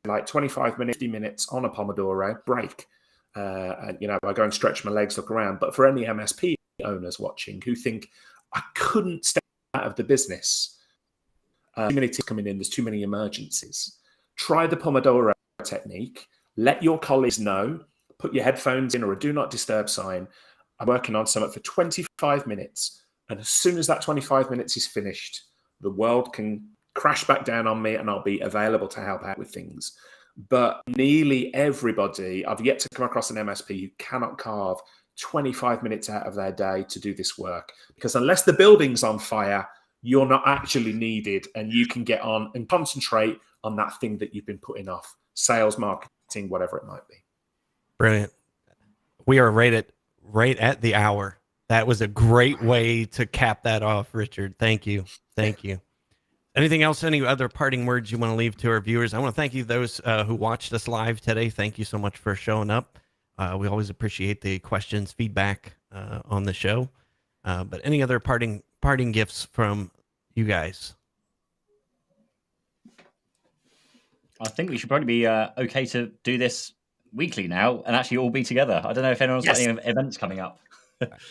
Like 25 minutes, 50 minutes on a Pomodoro break. And, I go and stretch my legs, look around. But for any MSP owners watching who think, I couldn't step out of the business, too many things coming in, there's too many emergencies. Try the Pomodoro technique. Let your colleagues know. Put your headphones in or a do not disturb sign. I'm working on something for 25 minutes. And as soon as that 25 minutes is finished, the world can crash back down on me and I'll be available to help out with things. But nearly everybody, I've yet to come across an MSP who cannot carve 25 minutes out of their day to do this work. Because unless the building's on fire, you're not actually needed, and you can get on and concentrate on that thing that you've been putting off. Sales, marketing, whatever it might be. Brilliant. We are right at the hour. That was a great way to cap that off, Richard. Thank you. Thank you. Anything else? Any other parting words you want to leave to our viewers? I want to thank you, those who watched us live today. Thank you so much for showing up. We always appreciate the questions, feedback on the show. But any other parting gifts from you guys? I think we should probably be okay to do this weekly now and actually all be together. I don't know if anyone's got any events coming up.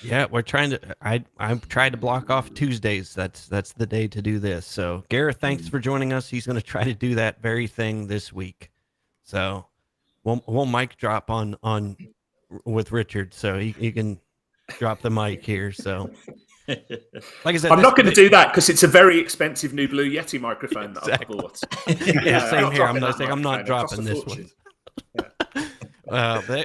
Yeah, we're trying to. I'm trying to block off Tuesdays. That's the day to do this. So Gareth, thanks for joining us. He's going to try to do that very thing this week. So we'll mic drop on with Richard, so you can drop the mic here. So like I said, I'm not going to do that because it's a very expensive new Blue Yeti microphone that I bought. Yeah, same here. I'm not dropping this one.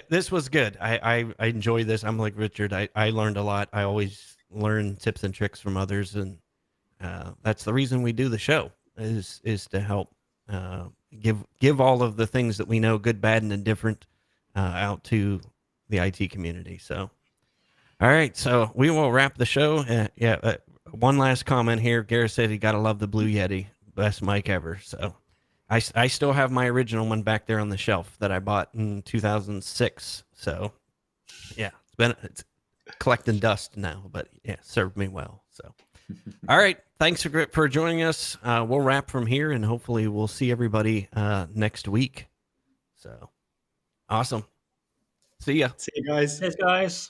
This was good. I enjoy this. I'm like Richard. I learned a lot. I always learn tips and tricks from others, and that's the reason we do the show is to help give all of the things that we know, good, bad, and indifferent, out to the IT community. So, all right. So we will wrap the show. One last comment here. Gareth said he gotta love the Blue Yeti, best mic ever. So. I still have my original one back there on the shelf that I bought in 2006. So, yeah, it's collecting dust now, but yeah, served me well. So, all right, thanks for joining us. We'll wrap from here, and hopefully we'll see everybody next week. So, awesome. See ya. See you guys. Cheers, guys.